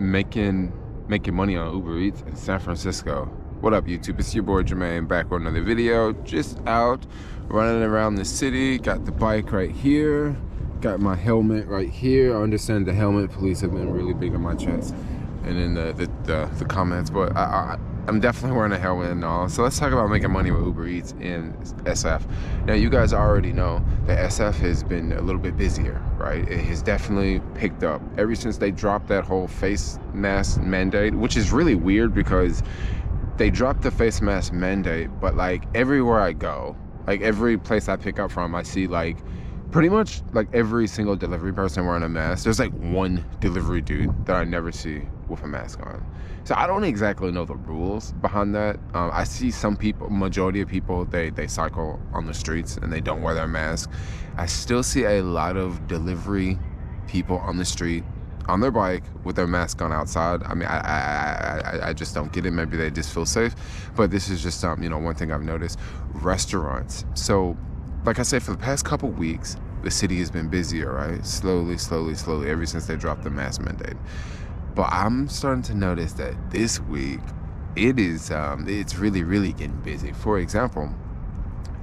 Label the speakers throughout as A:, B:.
A: making money on Uber Eats in San Francisco. What up, YouTube? It's your boy Jermaine, back with another video. Just out running around the city. Got the bike right here. Got my helmet right here. I understand the helmet police have been really big on my chest and in the comments, but I'm definitely wearing a helmet and all. So let's talk about making money with Uber Eats in SF. Now, you guys already know that SF has been a little bit busier, right? It has definitely picked up ever since they dropped that whole face mask mandate, which is really weird because they dropped the face mask mandate, but like everywhere I go, like every place I pick up from, I see like pretty much like every single delivery person wearing a mask. There's like one delivery dude that I never see with a mask on. So I don't exactly know the rules behind that. I see some people, majority of people, they cycle on the streets and they don't wear their mask. I still see a lot of delivery people on the street on their bike with their mask on outside. I mean, I just don't get it. Maybe they just feel safe, but this is just one thing I've noticed. Restaurants. So like I said, for the past couple weeks, the city has been busier, right? Slowly, ever since they dropped the mask mandate. But I'm starting to notice that this week, it's really getting busy. For example,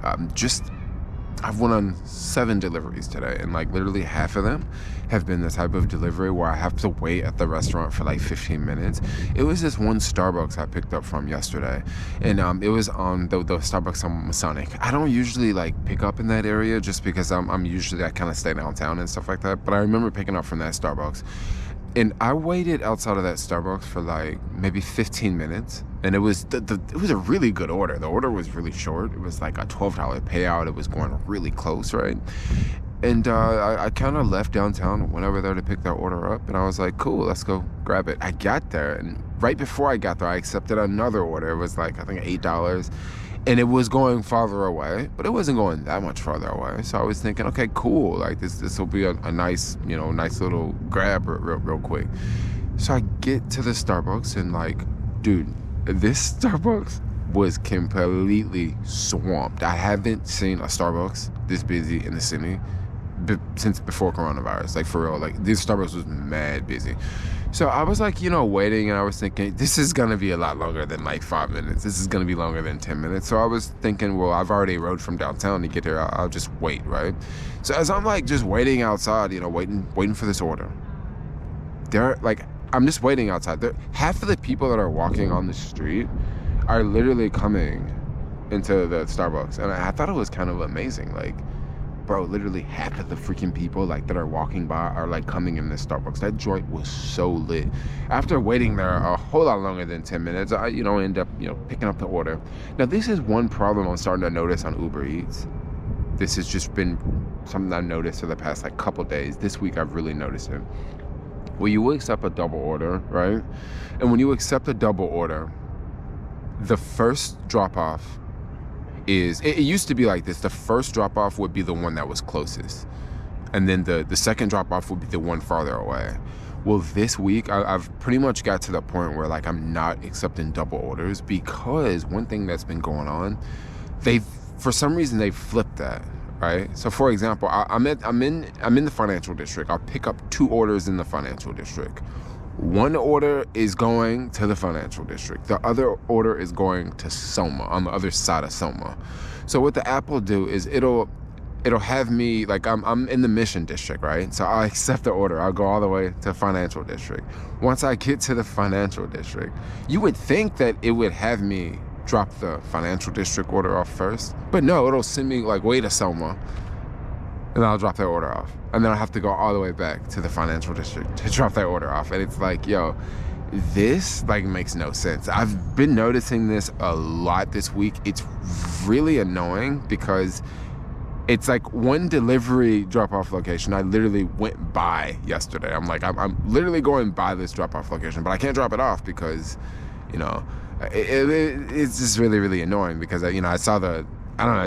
A: I've went on 7 deliveries today, and like literally half of them have been the type of delivery where I have to wait at the restaurant for like 15 minutes. It was this one Starbucks I picked up from yesterday, and it was on the Starbucks on Masonic. I don't usually like pick up in that area just because I kind of stay downtown and stuff like that. But I remember picking up from that Starbucks. And I waited outside of that Starbucks for like maybe 15 minutes, and it was it was a really good order. The order was really short. It was like a $12 payout. It was going really close, right? And I kind of left downtown, went over there to pick that order up, and I was like, cool, let's go grab it. I got there, and right before I got there, I accepted another order. It was like, I think $8. And it was going farther away, but it wasn't going that much farther away. So I was thinking, okay, cool. Like this will be a nice, nice little grab real quick. So I get to the Starbucks and like, dude, this Starbucks was completely swamped. I haven't seen a Starbucks this busy in the city since before coronavirus. Like for real, like this Starbucks was mad busy. So I was like, waiting, and I was thinking, this is going to be a lot longer than like 5 minutes. This is going to be longer than 10 minutes. So I was thinking, well, I've already rode from downtown to get here. I'll just wait, right? So as I'm like just waiting outside, waiting for this order, I'm just waiting outside. Half of the people that are walking on the street are literally coming into the Starbucks. And I thought it was kind of amazing. Like, bro, literally half of the freaking people like that are walking by are like coming in this Starbucks. That joint was so lit. After waiting there a whole lot longer than 10 minutes, I end up picking up the order. Now, this is one problem I'm starting to notice on Uber Eats. This has just been something I've noticed for the past like couple days. This week I've really noticed it. Well, you accept a double order, right? And when you accept a double order, the first drop off it used to be like this. The first drop off would be the one that was closest, and then the second drop off would be the one farther away. Well, this week I've pretty much got to the point where like I'm not accepting double orders, because one thing that's been going on, for some reason they flipped that, right? So for example, I'm in the financial district. I'll pick up 2 orders in the financial district. One order is going to the financial district. The other order is going to Soma, on the other side of Soma. So what the app will do is it'll have me, like I'm in the Mission District, right? So I'll accept the order. I'll go all the way to financial district. Once I get to the financial district, you would think that it would have me drop the financial district order off first. But no, it'll send me like way to Soma, and I'll drop that order off. And then I'll have to go all the way back to the financial district to drop that order off. And it's like, yo, this like makes no sense. I've been noticing this a lot this week. It's really annoying because it's like one delivery drop-off location I literally went by yesterday. I'm like, I'm literally going by this drop-off location, but I can't drop it off because, it's just really annoying because, I saw I don't know,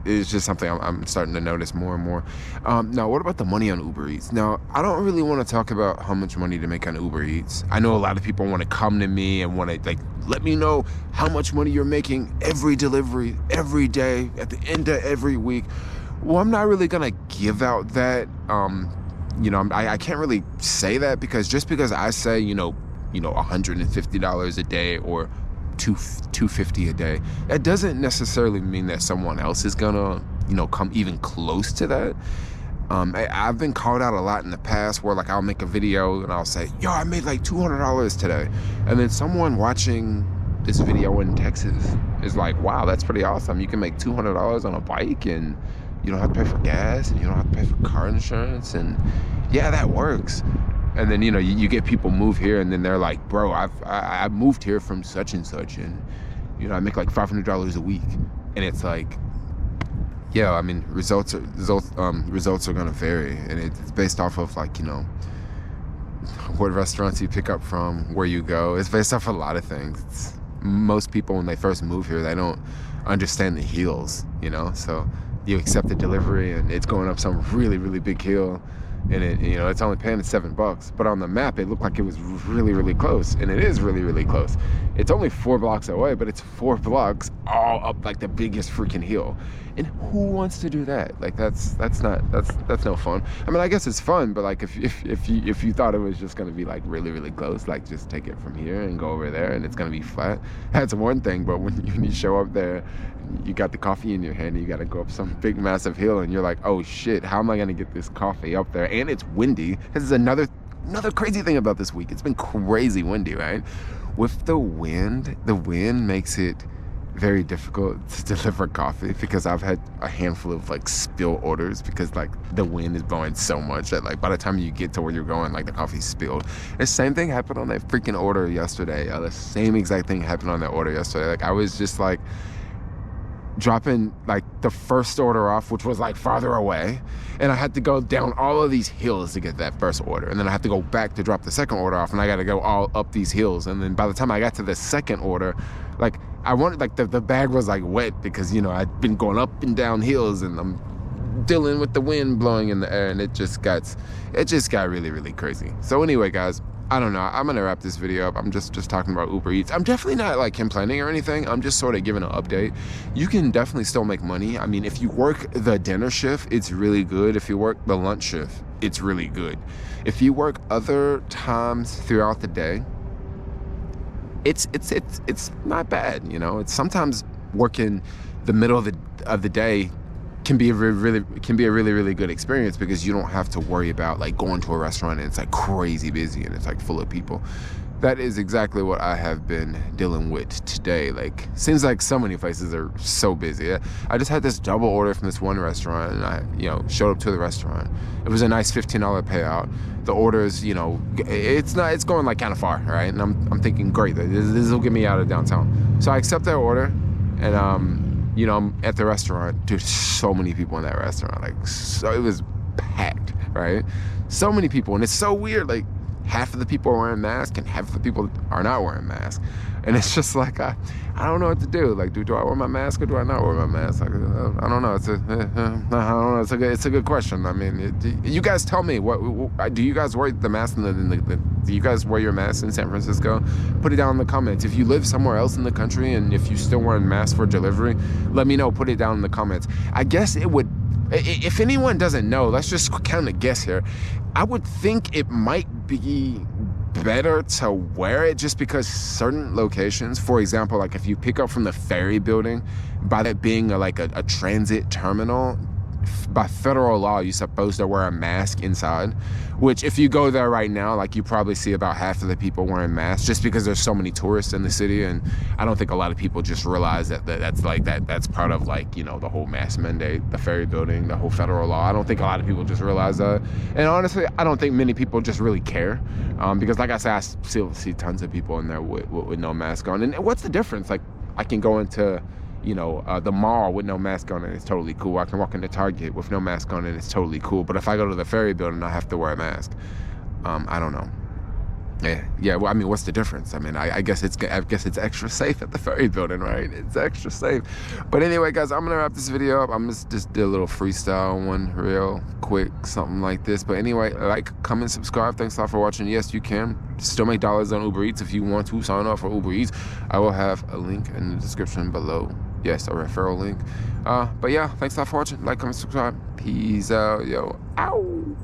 A: it's just something I'm starting to notice more and more. Now, what about the money on Uber Eats? Now, I don't really want to talk about how much money to make on Uber Eats. I know a lot of people want to come to me and want to, like, let me know how much money you're making every delivery, every day, at the end of every week. Well, I'm not really going to give out that. I can't really say that because just because I say, $150 a day or $250 a day, that doesn't necessarily mean that someone else is gonna, come even close to that. I've been called out a lot in the past where, like, I'll make a video and I'll say, yo, I made like $200 today. And then someone watching this video in Texas is like, wow, that's pretty awesome. You can make $200 on a bike and you don't have to pay for gas and you don't have to pay for car insurance. And yeah, that works. And then, you get people move here and then they're like, bro, I moved here from such and such and, I make like $500 a week. And it's like, yeah, I mean, results are going to vary, and it's based off of, like, what restaurants you pick up from, where you go. It's based off a lot of things. Most people, when they first move here, they don't understand the hills, so you accept the delivery and it's going up some really, really big hill, and it's only paying $7, but on the map it looked like it was really, really close, and it is really, really close. It's only 4 blocks away, but it's 4 blocks all up like the biggest freaking hill. And who wants to do that? Like, that's no fun. I mean, I guess it's fun, but like if you thought it was just gonna be like really, really close, like just take it from here and go over there and it's gonna be flat, that's one thing. But when you show up there, you got the coffee in your hand and you gotta go up some big massive hill and you're like, oh shit, how am I gonna get this coffee up there? And it's windy. This is another crazy thing about this week. It's been crazy windy, right? With the wind makes it very difficult to deliver coffee, because I've had a handful of like spill orders because like the wind is blowing so much that like by the time you get to where you're going, like the coffee's spilled. The same thing happened on that freaking order yesterday. The same exact thing happened on that order yesterday. Like, I was just like dropping like the first order off, which was like farther away, and I had to go down all of these hills to get that first order, and then I had to go back to drop the second order off, and I got to go all up these hills. And then by the time I got to the second order, like I wanted, like the bag was like wet because I'd been going up and down hills and I'm dealing with the wind blowing in the air, and it just got really, really crazy. So anyway, guys, I don't know. I'm gonna wrap this video up. I'm just talking about Uber Eats. I'm definitely not like complaining or anything. I'm just sort of giving an update. You can definitely still make money. I mean, if you work the dinner shift, it's really good. If you work the lunch shift, it's really good. If you work other times throughout the day, it's not bad. It's sometimes working the middle of the day can be a really, really good experience, because you don't have to worry about like going to a restaurant and it's like crazy busy and it's like full of people. That is exactly what I have been dealing with today. Like, seems like so many places are so busy. I just had this double order from this one restaurant, and I, showed up to the restaurant. It was a nice $15 payout. The orders, it's going like kind of far, right? And I'm thinking, great, this will get me out of downtown. So I accept that order, and I'm at the restaurant. Dude, so many people in that restaurant. Like, so it was packed, right? So many people, and it's so weird. Like, half of the people are wearing masks and half of the people are not wearing masks, and it's just like I don't know what to do. Like, do I wear my mask or do I not wear my mask? Like, I don't know. It's a good question. I mean, you guys tell me. What do you guys wear the mask do you guys wear your mask in San Francisco? Put it down in the comments. If you live somewhere else in the country and if you still wearing masks for delivery, let me know. Put it down in the comments. I guess it would. If anyone doesn't know, let's just kind of guess here. I would think it might be better to wear it just because certain locations, for example, like if you pick up from the ferry building, by that being a transit terminal, by federal law, you're supposed to wear a mask inside, which if you go there right now, like you probably see about half of the people wearing masks just because there's so many tourists in the city. And I don't think a lot of people just realize that's part of the whole mask mandate, the ferry building, the whole federal law. I don't think a lot of people just realize that. And honestly, I don't think many people just really care, because like I said, I still see tons of people in there with no mask on. And what's the difference? Like, I can go into the mall with no mask on and it's totally cool. I can walk into Target with no mask on and it's totally cool. But if I go to the ferry building, I have to wear a mask. I don't know. Yeah. Well, I mean, what's the difference? I mean, I guess it's extra safe at the ferry building, right? It's extra safe. But anyway, guys, I'm gonna wrap this video up. I'm just did a little freestyle one, real quick, something like this. But anyway, like, comment, subscribe. Thanks a lot for watching. Yes, you can still make dollars on Uber Eats if you want to sign up for Uber Eats. I will have a link in the description below. Yes, a referral link. But yeah, thanks a lot for watching. Like, comment, subscribe. Peace out, yo. Ow.